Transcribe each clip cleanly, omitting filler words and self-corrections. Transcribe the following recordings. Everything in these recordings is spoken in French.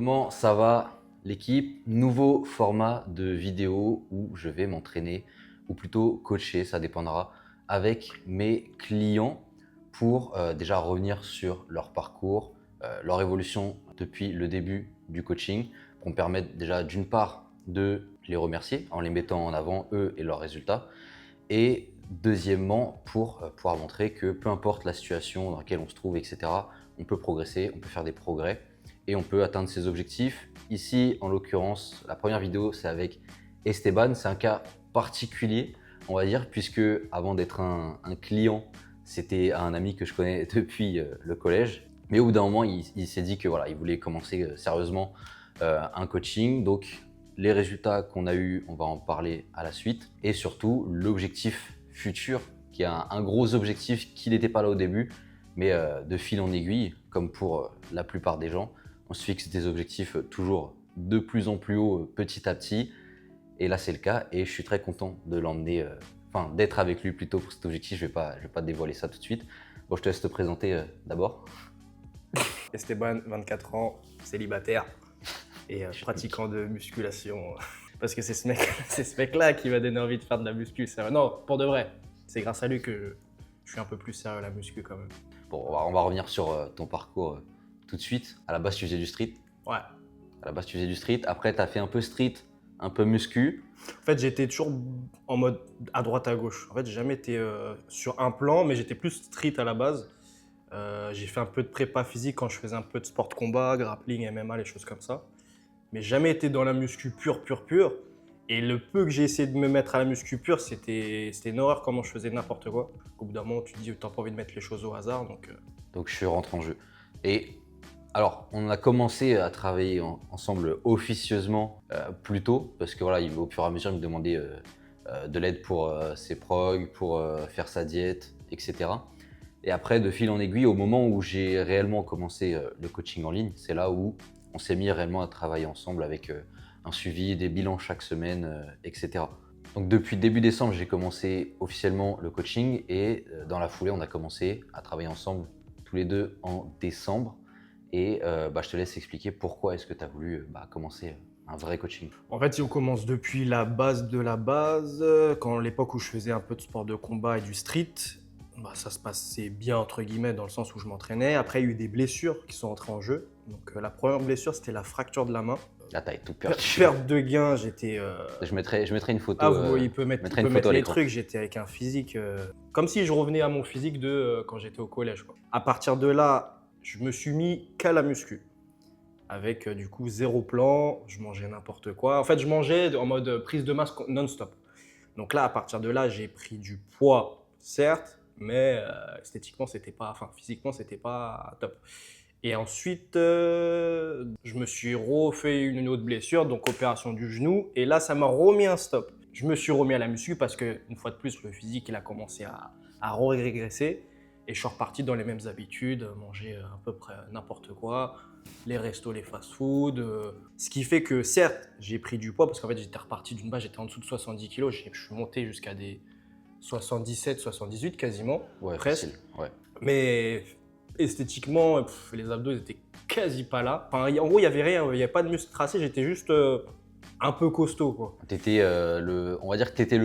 Comment ça va l'équipe? Nouveau format de vidéo où je vais m'entraîner ou plutôt coacher, ça dépendra, avec mes clients pour déjà revenir sur leur parcours, leur évolution depuis le début du coaching pour me permettre déjà d'une part de les remercier en les mettant en avant eux et leurs résultats et deuxièmement pour pouvoir montrer que peu importe la situation dans laquelle on se trouve, etc., on peut progresser, on peut faire des progrès et on peut atteindre ses objectifs. Ici, en l'occurrence, la première vidéo, c'est avec Esteban. C'est un cas particulier, on va dire, puisque avant d'être un client, c'était un ami que je connais depuis le collège. Mais au bout d'un moment, il s'est dit que voilà, il voulait commencer sérieusement un coaching. Donc, les résultats qu'on a eus, on va en parler à la suite. Et surtout, l'objectif futur, qui est un gros objectif qui n'était pas là au début, mais de fil en aiguille, comme pour la plupart des gens, on se fixe des objectifs toujours de plus en plus haut, petit à petit. Et là, c'est le cas. Et je suis très content de l'emmener, d'être avec lui plutôt pour cet objectif. Je vais pas dévoiler ça tout de suite. Bon, je te laisse te présenter d'abord. Esteban, 24 ans, célibataire et pratiquant de musculation. Parce que c'est ce mec-là qui m'a donné envie de faire de la muscu. Non, pour de vrai. C'est grâce à lui que je suis un peu plus sérieux à la muscu quand même. Bon, on va revenir sur ton parcours tout de suite. À la base, tu faisais du street. Ouais. À la base, tu faisais du street. Après, tu as fait un peu street, un peu muscu. En fait, j'étais toujours en mode à droite à gauche. En fait, j'ai jamais été sur un plan, mais j'étais plus street à la base. J'ai fait un peu de prépa physique quand je faisais un peu de sport de combat, grappling, MMA, les choses comme ça. Mais jamais été dans la muscu pure. Et le peu que j'ai essayé de me mettre à la muscu pure, c'était une horreur comment je faisais n'importe quoi. Au bout d'un moment, tu te dis, t'as pas envie de mettre les choses au hasard. Donc, je rentre en jeu. Et alors, on a commencé à travailler ensemble officieusement plus tôt, parce que voilà, au fur et à mesure, il me demandait de l'aide pour ses prog, pour faire sa diète, etc. Et après, de fil en aiguille, au moment où j'ai réellement commencé le coaching en ligne, c'est là où on s'est mis réellement à travailler ensemble avec un suivi, des bilans chaque semaine, etc. Donc depuis début décembre, j'ai commencé officiellement le coaching et dans la foulée, on a commencé à travailler ensemble tous les deux en décembre. Et je te laisse expliquer pourquoi est-ce que tu as voulu commencer un vrai coaching. En fait, si on commence depuis la base de la base, quand l'époque où je faisais un peu de sport de combat et du street, ça se passait bien entre guillemets dans le sens où je m'entraînais. Après, il y a eu des blessures qui sont entrées en jeu. Donc la première blessure, c'était la fracture de la main. La taille toute perdu. Perte de gain, j'étais. Je mettrai une photo. Il peut mettre les trucs. J'étais avec un physique comme si je revenais à mon physique de quand j'étais au collège, quoi. À partir de là, je me suis mis qu'à la muscu. Avec du coup zéro plan, je mangeais n'importe quoi. En fait, je mangeais en mode prise de masse non-stop. Donc là, à partir de là, j'ai pris du poids, certes, mais esthétiquement, physiquement, c'était pas top. Et ensuite, je me suis refait une autre blessure, donc opération du genou. Et là, ça m'a remis un stop. Je me suis remis à la muscu parce qu'une fois de plus, le physique, il a commencé à régresser. Et je suis reparti dans les mêmes habitudes, manger à peu près n'importe quoi, les restos, les fast-food. Ce qui fait que certes, j'ai pris du poids parce qu'en fait, j'étais reparti d'une base, j'étais en dessous de 70 kg. Je suis monté jusqu'à des 77, 78 quasiment, Ouais, presque. facile, ouais. Mais esthétiquement, les abdos ils étaient quasi pas là. En gros, il n'y avait rien, il n'y avait pas de muscle tracé, j'étais juste un peu costaud, quoi. On va dire que tu étais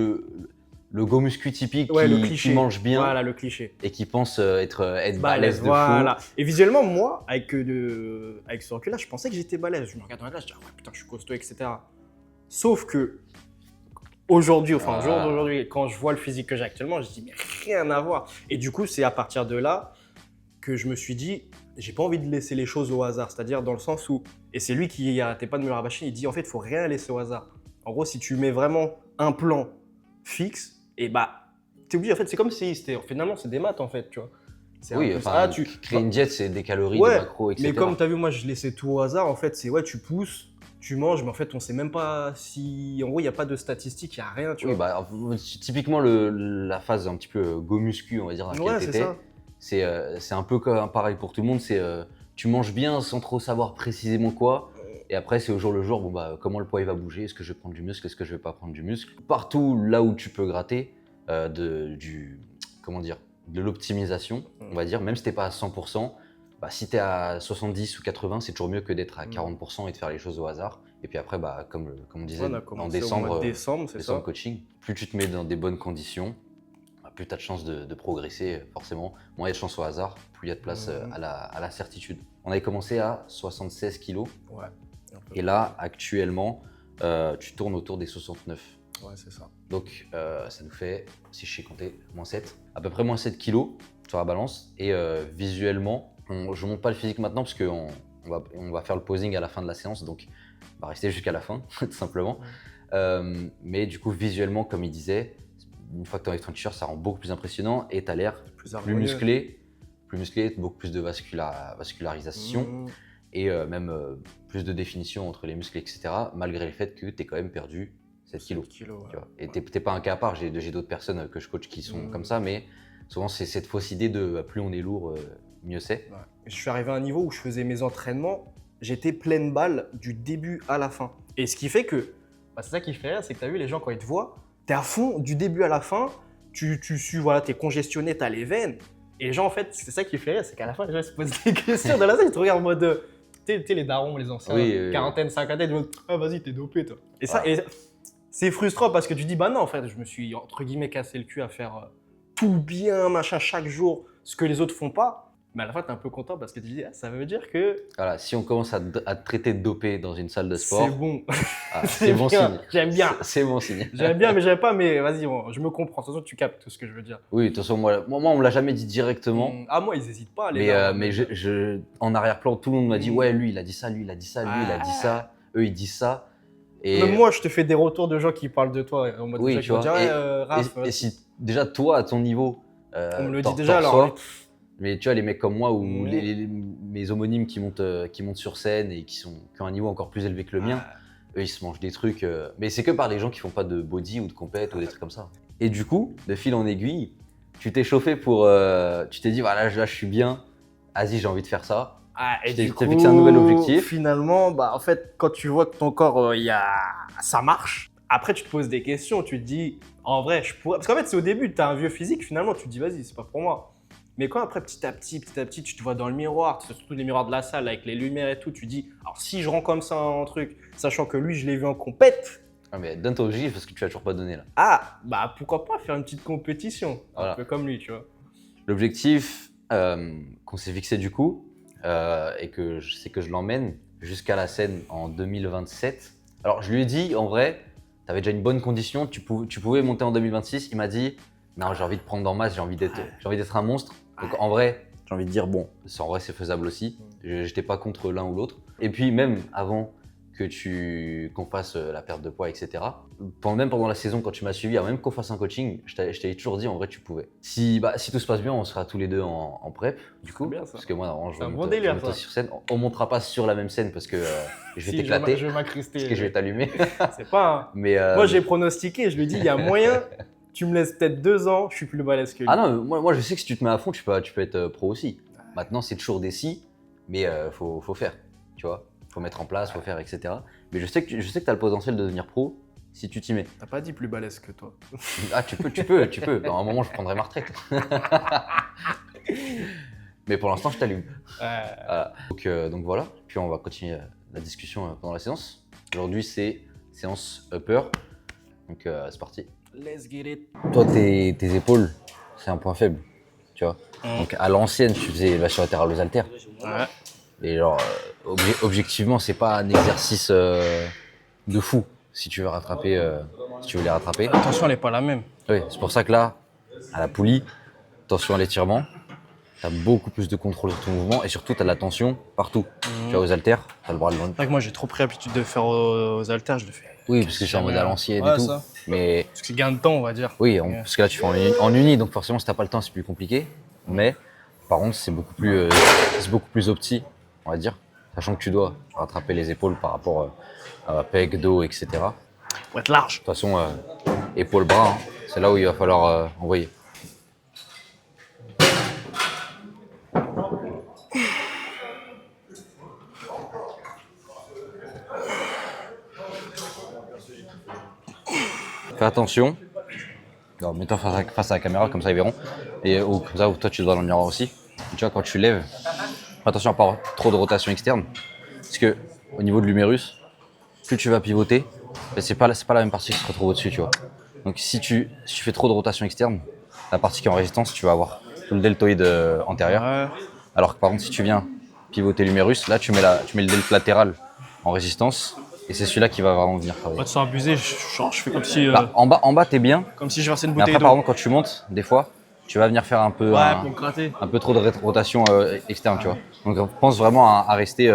le go muscu typique Ouais, le cliché. qui mange bien. Voilà, le cliché. Et qui pense être balèze de voilà. fou. Et visuellement, moi, avec ce recul-là, je pensais que j'étais balèze. Je me regardais dans la glace, je disais, ouais, putain, je suis costaud, etc. Sauf que aujourd'hui, au jour d'aujourd'hui, quand je vois le physique que j'ai actuellement, je dis, mais rien à voir. Et du coup, c'est à partir de là que je me suis dit, j'ai pas envie de laisser les choses au hasard. C'est-à-dire dans le sens où, et c'est lui qui arrêtait pas de me le rabâcher, il dit, en fait, il faut rien laisser au hasard. En gros, si tu mets vraiment un plan fixe, et t'es obligé, en fait, c'est comme si finalement, c'est des maths, en fait, tu vois. Oui, créer une diète, c'est des calories, ouais, des macros, etc. Mais comme tu as vu, moi, je laissais tout au hasard. En fait, c'est tu pousses, tu manges, mais en fait, on sait même pas si. En gros, il n'y a pas de statistiques, il n'y a rien, tu vois. Typiquement, la phase un petit peu go muscu, on va dire, dans laquelle t'étais, c'est un peu pareil pour tout le monde. C'est tu manges bien sans trop savoir précisément quoi. Et après, c'est au jour le jour, comment le poids il va bouger, est-ce que je vais prendre du muscle, est-ce que je vais pas prendre du muscle. Partout là où tu peux gratter de l'optimisation, on va dire, même si t'es pas à 100%, bah, si tu es à 70 ou 80, c'est toujours mieux que d'être à 40% et de faire les choses au hasard. Et puis après, bah, comme on disait, On a en commencé au décembre, mois de décembre, c'est ça? coaching, plus tu te mets dans des bonnes conditions, bah, plus tu as de chances de progresser, forcément. Moins il y a de chances au hasard, plus il y a de place à la certitude. On avait commencé à 76 kilos. Ouais. Et là, actuellement, tu tournes autour des 69. Ouais, c'est ça. Donc, ça nous fait, si je sais compter, moins 7. À peu près moins 7 kilos sur la balance. Et visuellement, je ne monte pas le physique maintenant parce qu'on va faire le posing à la fin de la séance. Donc, on va rester jusqu'à la fin, tout simplement. Mais du coup, visuellement, comme il disait, une fois que tu enlèves ton t-shirt, ça rend beaucoup plus impressionnant et tu as l'air plus musclé, beaucoup plus de vascularisation et même plus de définition entre les muscles, etc. Malgré le fait que tu aies quand même perdu 7 kilos. Ouais. Tu vois. Et tu n'es pas un cas à part, j'ai d'autres personnes que je coach qui sont comme ça, mais souvent c'est cette fausse idée de plus on est lourd, mieux c'est. Ouais. Je suis arrivé à un niveau où je faisais mes entraînements, j'étais pleine balle du début à la fin. Et ce qui fait que, bah, c'est ça qui fait rire, c'est que tu as vu les gens quand ils te voient, tu es à fond du début à la fin, tu voilà, es congestionné, tu as les veines. Et les gens, en fait, c'est ça qui fait rire, c'est qu'à la fin, les gens ils se posent des questions dans la salle, ils te regardent en mode. Tu sais, les darons, les anciens, quarantaine, cinquantaine, ils vont ah vas-y, t'es dopé toi. Et ça, et c'est frustrant parce que tu dis bah non, en fait, je me suis entre guillemets cassé le cul à faire tout bien, machin, chaque jour, ce que les autres font pas. Mais à la fin, t'es un peu content parce que tu dis ah, ça veut dire que. Voilà, si on commence à te traiter de dopé dans une salle de sport, c'est bon. C'est bon signe. J'aime bien. C'est bon signe. J'aime bien, mais j'aime pas, mais vas-y, je me comprends. De toute façon, tu captes tout ce que je veux dire. Oui, de toute façon, moi on me l'a jamais dit directement. Ah, moi, ils hésitent pas à les mais en arrière-plan, tout le monde m'a dit ouais, lui il a dit ça, lui il a dit ça, lui il a dit ça, eux ils disent ça. Et même moi, je te fais des retours de gens qui parlent de toi en mode oui, tu vois. Raph, et si déjà toi à ton niveau, on me le dit déjà alors. Mais tu vois, les mecs comme moi ou mes homonymes qui montent sur scène et qui ont un niveau encore plus élevé que le mien, eux ils se mangent des trucs. Mais c'est que par les gens qui font pas de body ou de compète ou des trucs comme ça. Et du coup, de fil en aiguille, tu t'es chauffé pour. Tu t'es dit, voilà, là je suis bien, vas-y, j'ai envie de faire ça. Et tu t'es fixé un nouvel objectif. Finalement, bah, en fait, quand tu vois que ton corps, ça marche, après tu te poses des questions, tu te dis, en vrai, je pourrais. Parce qu'en fait, c'est au début, tu as un vieux physique, finalement, tu te dis, vas-y, c'est pas pour moi. Mais quand après, petit à petit, tu te vois dans le miroir, surtout les miroirs de la salle avec les lumières et tout, tu te dis, alors si je rends comme ça un truc, sachant que lui, je l'ai vu en compète. Ah, mais donne ton objectif parce que tu l'as toujours pas donné là. Ah, bah pourquoi pas faire une petite compétition, voilà. Un peu comme lui, tu vois. L'objectif qu'on s'est fixé du coup, et que je sais que je l'emmène jusqu'à la scène en 2027. Alors je lui ai dit, en vrai, tu avais déjà une bonne condition, tu pouvais monter en 2026. Il m'a dit, non, j'ai envie de prendre en masse, j'ai envie d'être un monstre. Donc en vrai, j'ai envie de dire, bon, en vrai c'est faisable aussi. J'étais pas contre l'un ou l'autre. Et puis même avant qu'on fasse la perte de poids, etc. Même pendant la saison, quand tu m'as suivi, avant même qu'on fasse un coaching, je t'avais toujours dit en vrai tu pouvais. Si tout se passe bien, on sera tous les deux en prep, du coup. Bien, ça. Parce que moi, normalement, je vais monter sur scène. On montera pas sur la même scène parce que je vais t'éclater. Je vais m'incruster. Parce que je vais t'allumer. C'est pas. Mais moi, j'ai pronostiqué, je lui ai dit, il y a moyen. Tu me laisses peut-être 2 ans, je suis plus balèze que lui. Ah non, moi je sais que si tu te mets à fond, tu peux être pro aussi. Maintenant, c'est toujours des si, mais faut faire, tu vois. Faut mettre en place, faut faire, etc. Mais je sais que tu as le potentiel de devenir pro si tu t'y mets. T'as pas dit plus balèze que toi. Ah, tu peux. Dans un moment, je prendrai ma retraite. Mais pour l'instant, je t'allume. Voilà. Donc voilà, puis on va continuer la discussion pendant la séance. Aujourd'hui, c'est séance upper. Donc c'est parti. Let's get it. Toi, tes épaules, c'est un point faible, tu vois. Donc à l'ancienne, tu faisais élévation latérale aux haltères. Ouais. Et genre, objectivement, c'est pas un exercice de fou si tu veux les rattraper. Attention, elle est pas la même. Oui, c'est pour ça que là, à la poulie, attention à l'étirement. Tu as beaucoup plus de contrôle sur ton mouvement et surtout, tu as de la tension partout. Tu vois, aux haltères, tu as le bras de loin. C'est vrai que moi, j'ai trop pris l'habitude de faire aux haltères, je le fais. Oui, parce que c'est en mode à l'ancienne et tout. Ça. Mais parce que c'est gain de temps, on va dire. oui, parce que là, tu fais en uni, donc forcément, si tu n'as pas le temps, c'est plus compliqué. Mais par contre, c'est beaucoup plus opti, on va dire, sachant que tu dois rattraper les épaules par rapport à pec, dos, etc. Pour être large. De toute façon, épaules-bras, c'est là où il va falloir envoyer. Fais attention. Alors, mets-toi face à la caméra, comme ça ils verront. Et comme ça, toi tu dois dans le miroir aussi. Tu vois, quand tu lèves, Attention à pas avoir trop de rotation externe. Parce que au niveau de l'humérus, plus tu vas pivoter, c'est pas la même partie qui se retrouve au-dessus, tu vois. Donc si tu fais trop de rotation externe, la partie qui est en résistance, tu vas avoir tout le deltoïde antérieur. Ouais. Alors que par contre, si tu viens pivoter l'humérus, là tu mets le deltoïde latéral en résistance et c'est celui-là qui va vraiment venir travailler. Pas de sans abuser, je fais comme si. Bah, en bas t'es bien. Comme si je versais une Mais bouteille après, d'eau. par contre, quand tu montes, des fois, tu vas venir faire un peu, Ouais, pour me gratter. un peu trop de rotation externe, tu vois. Donc, on pense vraiment à rester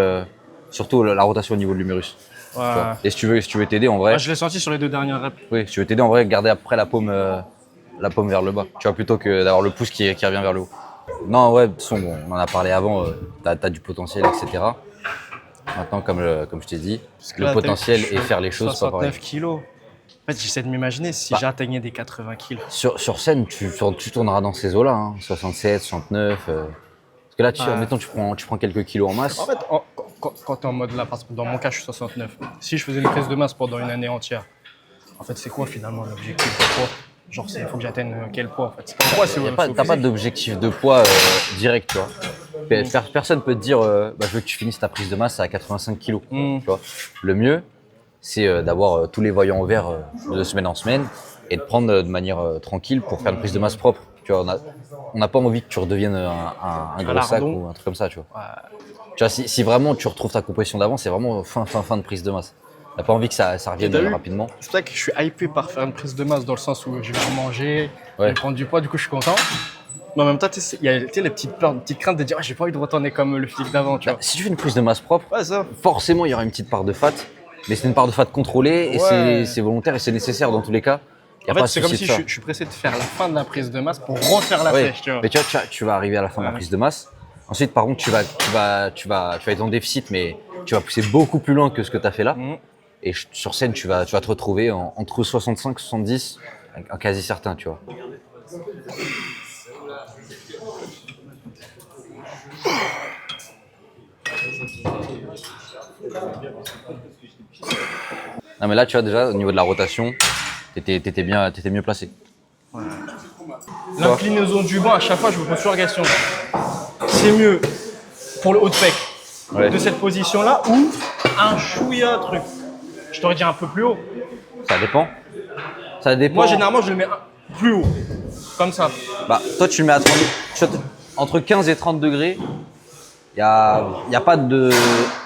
surtout la rotation au niveau de l'humérus. Ouais. Tu vois. Et si tu veux t'aider, en vrai, Ouais, je l'ai senti sur les 2 dernières reps. oui, si tu veux t'aider, en vrai, garder après la paume vers le bas. Tu vois, plutôt que d'avoir le pouce qui revient vers le haut. Non, ouais, de toute façon, bon, on en a parlé avant, t'as du potentiel, etc. Maintenant, comme je t'ai dit, le potentiel et faire les choses, c'est pas pareil. 69 kilos. En fait, j'essaie de m'imaginer si j'atteignais des 80 kilos. Sur scène, tu tourneras dans ces eaux-là, hein, 67, 69. Parce que là, admettons, tu prends quelques kilos en masse. En fait, quand tu es en mode là, parce que dans mon cas, je suis 69. Si je faisais une prise de masse pendant une année entière, en fait, c'est quoi finalement l'objectif de poids? Genre, il faut que j'atteigne quel poids en fait? T'as pas d'objectif de poids direct, tu vois. Personne peut te dire, je veux que tu finisses ta prise de masse à 85 kilos. Tu vois. Le mieux, c'est d'avoir tous les voyants au vert de semaine en semaine et de prendre de manière tranquille pour faire une prise de masse propre. Tu vois, on n'a pas envie que tu redeviennes un gros sac ou un truc comme ça, tu vois. Ouais. Tu vois, si vraiment tu retrouves ta composition d'avant, c'est vraiment fin de prise de masse. T'as pas envie que ça revienne rapidement. C'est pour ça que je suis hypé par faire une prise de masse dans le sens où je vais manger, Ouais. je vais prendre du poids, du coup je suis content. Mais en même temps, il y a les petites peurs, les petites craintes de dire j'ai pas envie de retourner comme le physique d'avant, tu vois. Si tu fais une prise de masse propre, Ouais, ça. forcément il y aura une petite part de fat, mais c'est une part de fat contrôlée et Ouais. c'est volontaire et c'est nécessaire dans tous les cas. En fait, c'est comme si je suis pressé de faire la fin de la prise de masse pour refaire la Ouais. flèche, tu vois. Mais tu vas arriver à la fin de la prise de masse. Ensuite, par contre, tu vas être en déficit, mais tu vas pousser beaucoup plus loin que ce que tu as fait là. Et sur scène, tu vas te retrouver entre 65 et 70, en quasi certain, tu vois. Non, mais là, tu vois, déjà, au niveau de la rotation, t'étais mieux placé. L'inclinaison du banc, à chaque fois, je me pose toujours la question. C'est mieux pour le haut de pec de cette position-là ou un chouïa truc? Je t'aurais dit un peu plus haut. Ça dépend. Ça dépend. Moi, généralement, je le mets plus haut. Comme ça. Bah, toi, tu le mets à 30, entre 15 et 30 degrés. Il n'y a pas de.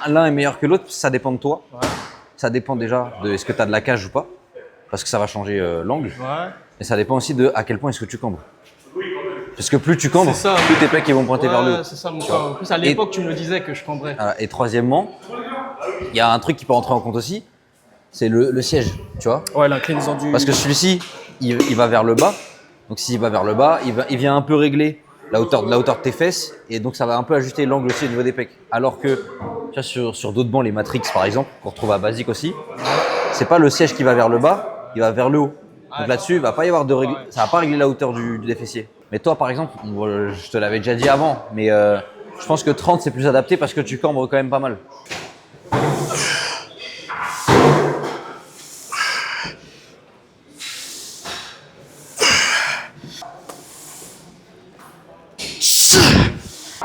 L'un est meilleur que l'autre, ça dépend de toi. Ouais. Ça dépend déjà de est-ce que tu as de la cage ou pas. Parce que ça va changer l'angle. Ouais. Et ça dépend aussi de à quel point est-ce que tu cambres. Parce que plus tu cambres, C'est ça. plus tes pecs ils vont pointer vers le haut. C'est ça mon cas. En plus, à l'époque, tu me le disais que je cambrais. Et troisièmement, il y a un truc qui peut rentrer en compte aussi, c'est le siège, tu vois. Ouais, l'inclinaison du. Parce que celui-ci, il va vers le bas. Donc s'il va vers le bas, il vient un peu régler la hauteur de tes fesses et donc ça va un peu ajuster l'angle aussi au niveau des pecs. Alors que tu vois, sur d'autres bancs, les Matrix par exemple, qu'on retrouve à Basique aussi, c'est pas le siège qui va vers le bas, il va vers le haut. Donc là-dessus, il va pas y avoir ça va pas régler la hauteur du fessier. Mais toi par exemple, je te l'avais déjà dit avant, mais je pense que 30 c'est plus adapté parce que tu cambres quand même pas mal.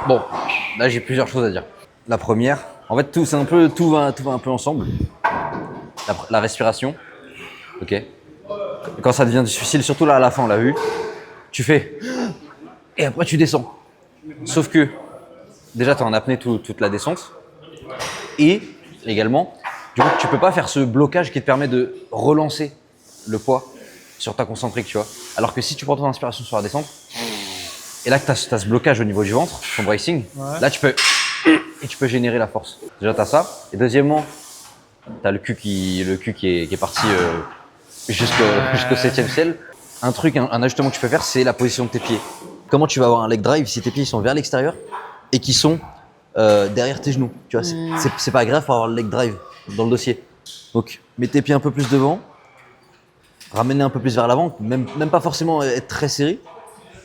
Bon, là j'ai plusieurs choses à dire. La première, en fait tout va un peu ensemble. La respiration, ok. Et quand ça devient difficile, surtout là à la fin, on l'a vu, tu fais et après tu descends. Sauf que déjà tu es en apnée toute la descente et également, du coup tu peux pas faire ce blocage qui te permet de relancer le poids sur ta concentrique, tu vois. Alors que si tu prends ton inspiration sur la descente, et là que tu as ce blocage au niveau du ventre, ton bracing, là tu peux générer la force. Déjà tu as ça. Et deuxièmement, tu as le cul qui est parti jusqu'au 7e ciel. Un ajustement que tu peux faire, c'est la position de tes pieds. Comment tu vas avoir un leg drive si tes pieds sont vers l'extérieur et qui sont derrière tes genoux, tu vois, c'est pas grave pour avoir le leg drive dans le dossier. Donc mets tes pieds un peu plus devant, ramener un peu plus vers l'avant, même pas forcément être très serré,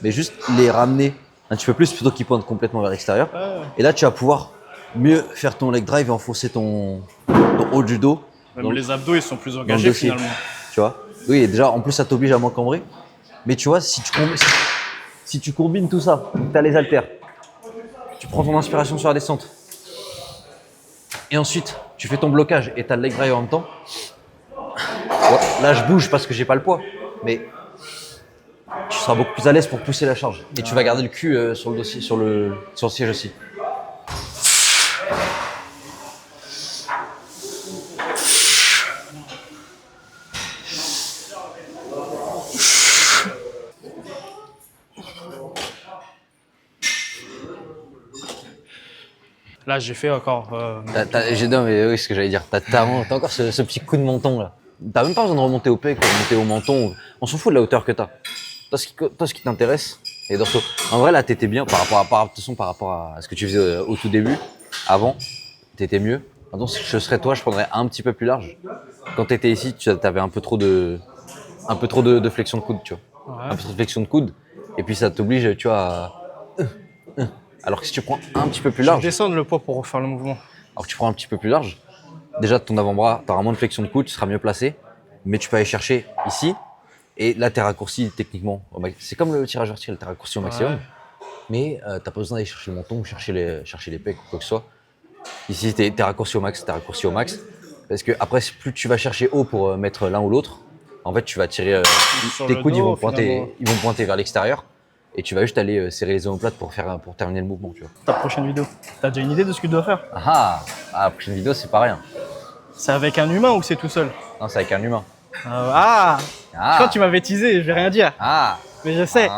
mais juste les ramener un petit peu plus plutôt qu'ils pointent complètement vers l'extérieur. Et là, tu vas pouvoir mieux faire ton leg drive et enfoncer ton haut du dos. Même les abdos, ils sont plus engagés finalement. Tu vois. Oui, et déjà, en plus, ça t'oblige à moins cambrer. Mais tu vois, si tu combines tout ça, tu as les haltères, Tu prends ton inspiration sur la descente. Et ensuite, tu fais ton blocage et tu as le leg drive en même temps. Ouais, là, je bouge parce que j'ai pas le poids. Mais tu seras beaucoup plus à l'aise pour pousser la charge. Et tu vas garder le cul sur le dossier, sur le siège aussi. Là, j'ai fait encore. Non, mais oui, ce que j'allais dire. T'as encore ce petit coup de menton là. T'as même pas besoin de remonter au pec ou de remonter au menton. On s'en fout de la hauteur que t'as. Toi, ce qui t'intéresse, et dorsaux. En vrai, là, t'étais bien par rapport à ce que tu faisais au tout début. Avant, t'étais mieux. Maintenant, si je serais toi, je prendrais un petit peu plus large. Quand t'étais ici, tu avais un peu trop de flexion de coude, tu vois. Ouais. Un peu trop de flexion de coude. Et puis, ça t'oblige, tu vois, alors que si tu prends un petit peu plus Je vais large, descendre le poids pour refaire le mouvement. alors que tu prends un petit peu plus large, déjà ton avant-bras, tu auras moins de flexion de coude, tu seras mieux placé, mais tu peux aller chercher ici, et là tu es raccourci techniquement. C'est comme le tirage vertical, tu es raccourci au maximum, Ouais. mais tu n'as pas besoin d'aller chercher le menton ou chercher les pecs ou quoi que ce soit. Ici, tu es raccourci au max, parce que après, plus tu vas chercher haut pour mettre l'un ou l'autre, en fait, tu vas tirer, tes coudes dos, ils vont pointer vers l'extérieur, et tu vas juste aller serrer les omoplates pour terminer le mouvement, tu vois. Ta prochaine vidéo, t'as déjà une idée de ce que tu dois faire? La prochaine vidéo, c'est pas rien. C'est avec un humain ou c'est tout seul? Non, c'est avec un humain. Je crois que tu m'avais teasé, je vais rien dire. Mais je sais.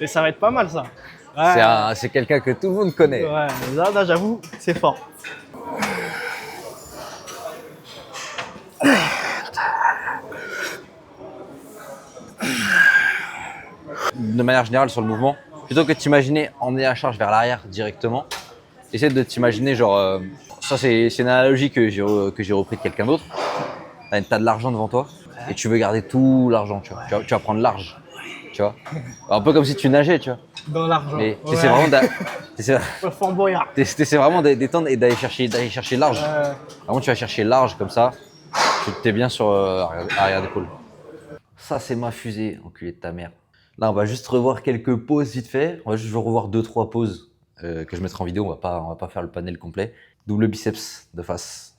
Et ça va être pas mal ça. Ouais. C'est quelqu'un que tout le monde connaît. Ouais, là j'avoue, c'est fort. De manière générale sur le mouvement, plutôt que de t'imaginer emmener la charge vers l'arrière directement, essaie de t'imaginer genre, ça c'est une analogie que j'ai repris de quelqu'un d'autre. T'as de l'argent devant toi et tu veux garder tout l'argent, tu vois. Tu vas prendre large, tu vois. Un peu comme si tu nageais, tu vois. Dans l'argent. Mais t'essaies vraiment d'étendre et d'aller chercher large. Vraiment, tu vas chercher large comme ça. Tu t'es bien sur arrière d'épaule. Ça, c'est ma fusée, enculé de ta mère. Là, on va juste revoir quelques poses vite fait. On va juste revoir 2-3 poses que je mettrai en vidéo. On va pas faire le panel complet. Double biceps de face.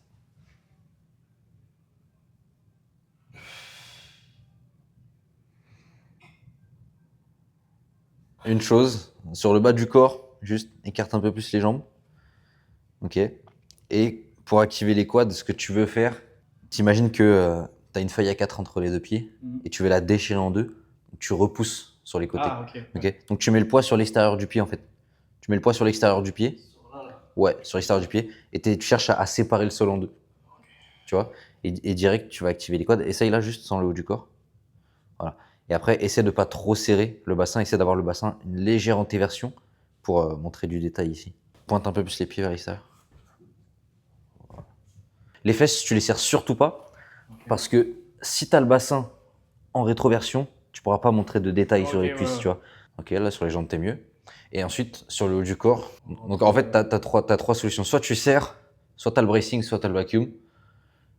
Une chose, sur le bas du corps, juste écarte un peu plus les jambes. Ok. Et pour activer les quads, ce que tu veux faire, t'imagines que tu as une feuille A4 entre les deux pieds et tu veux la déchirer en deux. Tu repousses sur les côtés. Ok. Donc tu mets le poids sur l'extérieur du pied en fait. Tu mets le poids sur l'extérieur du pied. Ouais, sur l'extérieur du pied. Et tu cherches à séparer le sol en deux. Tu vois. Et direct, tu vas activer les quads. Essaye là juste sans le haut du corps. Voilà. Et après, essaie de ne pas trop serrer le bassin. Essaie d'avoir le bassin une légère antéversion pour montrer du détail ici. Pointe un peu plus les pieds vers l'extérieur. Voilà. Les fesses, tu les serres surtout pas. Parce que si tu as le bassin en rétroversion, tu pourras pas montrer de détails sur les cuisses, tu vois. Ok, là sur les jambes, t'es mieux. Et ensuite, sur le haut du corps. Donc en fait, t'as trois solutions. Soit tu serres, soit t'as le bracing, soit t'as le vacuum.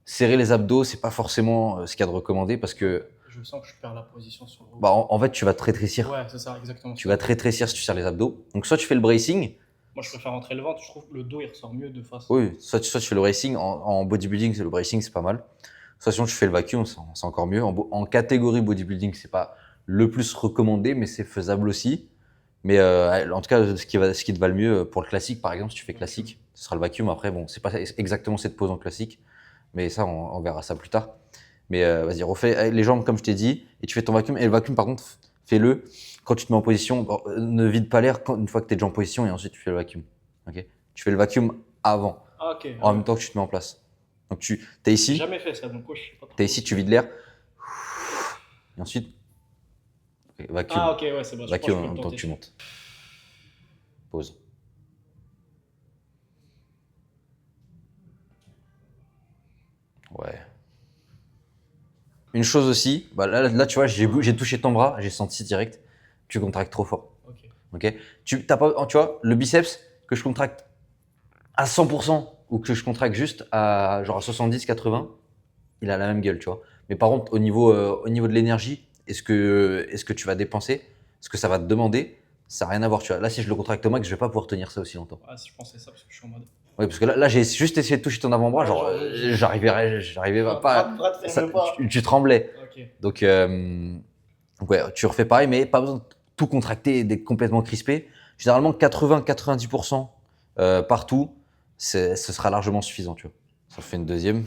Serrer les abdos, c'est pas forcément ce qu'il y a de recommandé parce que. Je sens que je perds la position sur le haut. En fait, tu vas te rétrécir. Ouais, c'est ça, exactement. Tu vas te rétrécir si tu serres les abdos. Donc soit tu fais le bracing. Moi, je préfère rentrer le ventre. Je trouve que le dos, il ressort mieux de face. Oui, soit tu fais le bracing. En bodybuilding, le bracing, c'est pas mal. Soit sinon tu fais le vacuum, c'est encore mieux. En catégorie bodybuilding, c'est pas le plus recommandé, mais c'est faisable aussi. Mais en tout cas, ce qui te va le mieux pour le classique, par exemple, si tu fais classique, ce sera le vacuum. Après, bon, c'est pas exactement cette pose en classique, mais ça, on verra ça plus tard. Mais vas-y, refais les jambes comme je t'ai dit, et tu fais ton vacuum. Et le vacuum, par contre, fais-le quand tu te mets en position. Ne vide pas l'air une fois que tu es déjà en position, et ensuite tu fais le vacuum. Okay, tu fais le vacuum avant, en même temps que tu te mets en place. Donc tu es ici. J'ai jamais fait ça, donc je sais pas trop. Tu es ici, tu vides l'air. Et ensuite, vacuum. Ok, ouais, c'est bon. Vacuum en même temps que tu montes. Pause. Ouais. Une chose aussi, là tu vois, j'ai touché ton bras, j'ai senti direct, tu contractes trop fort. Ok. Tu vois, le biceps que je contracte à 100% ou que je contracte juste à genre à 70-80, il a la même gueule, tu vois. Mais par contre, au niveau de l'énergie, est-ce que tu vas dépenser, ce que ça va te demander, ça n'a rien à voir. Tu vois. Là, si je le contracte au max, je vais pas pouvoir tenir ça aussi longtemps. Ah, je pensais ça parce que je suis en mode. Oui, parce que là j'ai juste essayé de toucher ton avant-bras, genre, j'arrivais pas. Tu tremblais. Ok. Donc ouais, tu refais pareil, mais pas besoin de tout contracter et d'être complètement crispé. Généralement, 80-90% partout, ce sera largement suffisant. Tu vois. Ça fait une deuxième.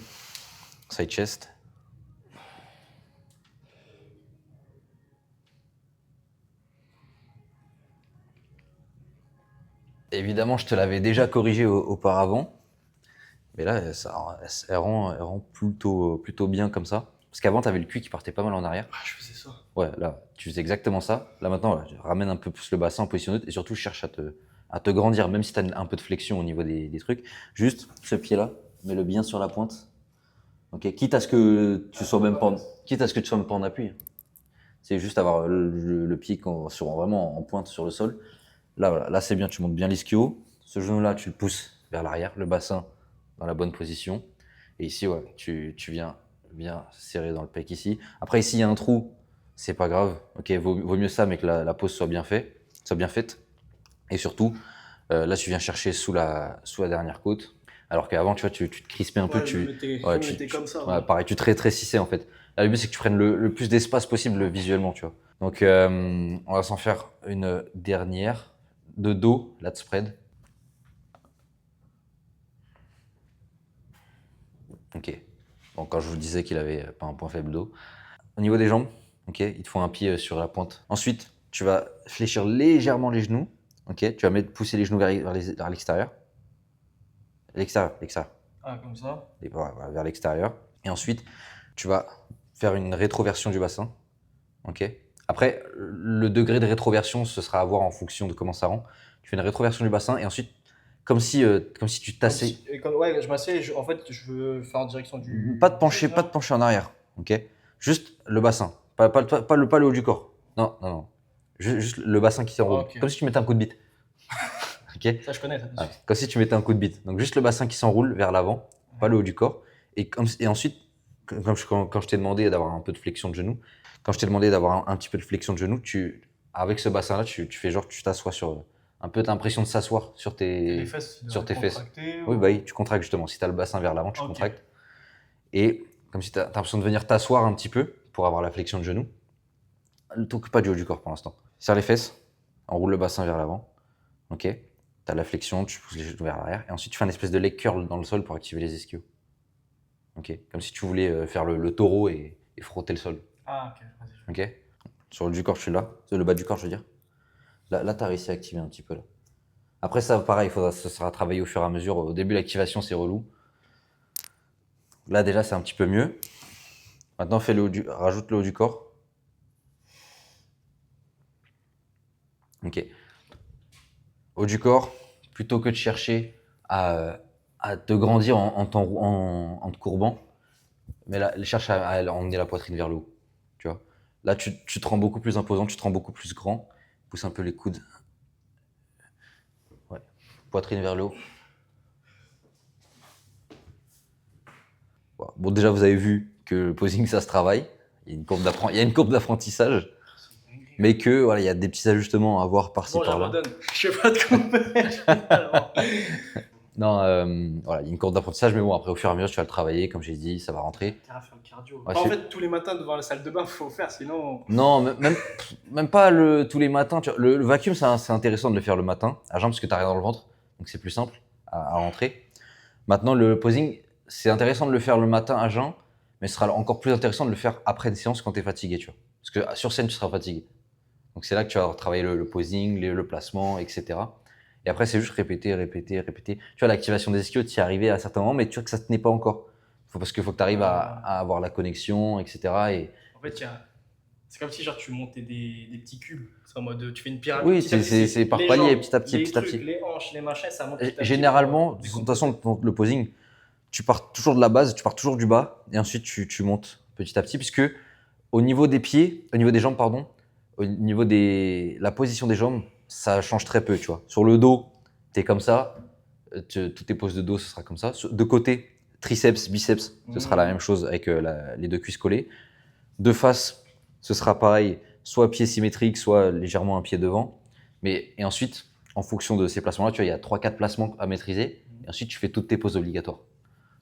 Side chest. Évidemment, je te l'avais déjà corrigé auparavant. Mais là, elle rend plutôt bien comme ça. Parce qu'avant, tu avais le cul qui partait pas mal en arrière. Ah, je faisais ça. Ouais, là, tu faisais exactement ça. Là, maintenant, voilà, je ramène un peu plus le bassin en position neutre et surtout, je cherche à te grandir, même si tu as un peu de flexion au niveau des trucs. Juste, ce pied-là, mets-le bien sur la pointe. Ok, quitte à ce que tu sois même pas en appui. C'est juste avoir le pied vraiment en pointe sur le sol. Là, voilà, là c'est bien, tu montes bien l'ischio. Ce genou-là, tu le pousses vers l'arrière, le bassin dans la bonne position. Et ici, ouais, tu viens bien serrer dans le pec ici. Après, ici, il y a un trou, c'est pas grave. Ok, vaut mieux ça, mais que la pose soit bien faite. Et surtout, là, tu viens chercher sous la dernière côte. Alors qu'avant, tu vois, tu te crispais un peu. Je me mettais comme ça. Ouais, pareil, tu te rétrécissais en fait. Là, le but, c'est que tu prennes le plus d'espace possible visuellement, tu vois. Donc, on va s'en faire une dernière de dos, lat spread. Ok. Donc, quand je vous disais qu'il avait pas un point faible dos. Au niveau des jambes, ok, il te faut un pied sur la pointe. Ensuite, tu vas fléchir légèrement les genoux. Ok, tu vas pousser les genoux vers l'extérieur. L'extérieur. Ah, comme ça. Et voilà, vers l'extérieur. Et ensuite, tu vas faire une rétroversion du bassin. Ok. Après, le degré de rétroversion, ce sera à voir en fonction de comment ça rend. Tu fais une rétroversion du bassin et ensuite, comme si tu tassais. Ouais, je m'assieds, en fait, je veux faire en direction du. Pas de pencher en arrière. Ok. Juste le bassin. Pas le haut du corps. Non. Juste le bassin qui s'enroule. Ok. Comme si tu mettais un coup de bite. Ok. Ça, je connais. Ça, Ouais, comme si tu mettais un coup de bite. Donc juste le bassin qui s'enroule vers l'avant, pas le haut du corps. Et ensuite, quand je t'ai demandé d'avoir un peu de flexion de genou, un petit peu de flexion de genou, avec ce bassin-là, tu fais genre tu t'assois sur un peu l'impression de s'asseoir sur tes fesses. Oui, bah oui, tu contractes justement. Si tu as le bassin vers l'avant, tu contractes. Et comme si tu as l'impression de venir t'asseoir un petit peu pour avoir la flexion de genou. Donc pas du haut du corps pour l'instant. Serre les fesses, enroule le bassin vers l'avant. Ok. Tu as la flexion, tu pousses les genoux vers l'arrière. Et ensuite, tu fais un espèce de leg curl dans le sol pour activer les ischios. Ok. Comme si tu voulais faire le taureau et frotter le sol. Ah, ok. Vas-y. Ok. Sur le du corps, je suis là. Le bas du corps, je veux dire. Là tu as réussi à activer un petit peu. Là. Après, ça, pareil, ça sera travaillé au fur et à mesure. Au début, l'activation, c'est relou. Là, déjà, c'est un petit peu mieux. Maintenant, rajoute le haut du corps. Ok. Haut du corps, plutôt que de chercher à te grandir en te courbant, mais là, cherche à emmener la poitrine vers le haut. Tu vois. Là, tu te rends beaucoup plus imposant, tu te rends beaucoup plus grand. Pousse un peu les coudes. Ouais. Poitrine vers le haut. Bon, déjà, vous avez vu que le posing, ça se travaille. Il y a une courbe d'apprentissage. Mais que voilà, il y a des petits ajustements à voir par-ci par-là. Je sais pas de quoi. Non, voilà, il y a une courbe d'apprentissage, mais bon, après, au fur et à mesure, tu vas le travailler, comme j'ai dit, ça va rentrer. Tu vas faire le cardio. Ouais, en fait, tous les matins devant la salle de bain, il faut faire, sinon. Non, même pas tous les matins. Tu vois, le vacuum, c'est intéressant de le faire le matin, à jeun, parce que tu n'as rien dans le ventre, donc c'est plus simple à rentrer. Maintenant, le posing, c'est intéressant de le faire le matin à jeun, mais ce sera encore plus intéressant de le faire après une séance quand tu es fatigué, tu vois. Parce que sur scène, tu seras fatigué. Donc c'est là que tu vas travailler le posing, le placement, etc. Et après, c'est juste répéter. Tu vois, l'activation des ischios, tu y arrivais à certains moments, mais tu vois que ça ne tenait pas encore. Parce qu'il faut que tu arrives à avoir la connexion, etc. Et... En fait, c'est comme si genre, tu montais des petits cubes. C'est en mode, tu fais une pyramide. Oui, c'est par palier, petit à petit. Les hanches, les machins, ça monte. Généralement, de toute façon, le posing, tu pars toujours de la base, tu pars toujours du bas, et ensuite tu montes petit à petit, puisque au niveau des jambes, pardon, au niveau la position des jambes, ça change très peu, tu vois. Sur le dos, tu es comme ça, toutes tes poses de dos, ce sera comme ça. De côté, triceps, biceps, ce sera la même chose avec les deux cuisses collées. De face, ce sera pareil, soit pied symétrique, soit légèrement un pied devant. Et ensuite, en fonction de ces placements-là, tu vois, il y a 3-4 placements à maîtriser. Et ensuite, tu fais toutes tes pauses obligatoires.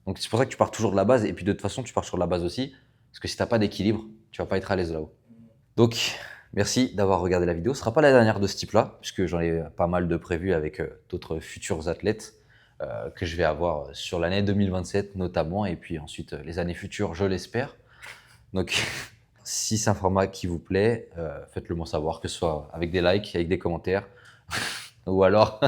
Donc, c'est pour ça que tu pars toujours de la base. Et puis, de toute façon, tu pars sur la base aussi. Parce que si tu n'as pas d'équilibre, tu vas pas être à l'aise là-haut. Donc, merci d'avoir regardé la vidéo. Ce ne sera pas la dernière de ce type-là, puisque j'en ai pas mal de prévus avec d'autres futurs athlètes que je vais avoir sur l'année 2027 notamment. Et puis ensuite, les années futures, je l'espère. Donc, si c'est un format qui vous plaît, faites-le moi savoir, que ce soit avec des likes, avec des commentaires, ou alors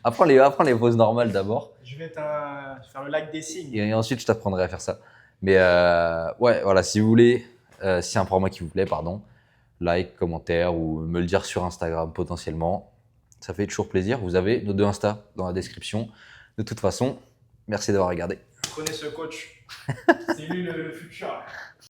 apprends les poses normales d'abord. Je vais faire le like des signes. Et ensuite, je t'apprendrai à faire ça. Mais ouais, voilà, si vous voulez, si c'est un format qui vous plaît, pardon, like, commentaire ou me le dire sur Instagram potentiellement. Ça fait toujours plaisir. Vous avez nos 2 Insta dans la description. De toute façon, merci d'avoir regardé. Prenez ce coach. C'est lui le futur.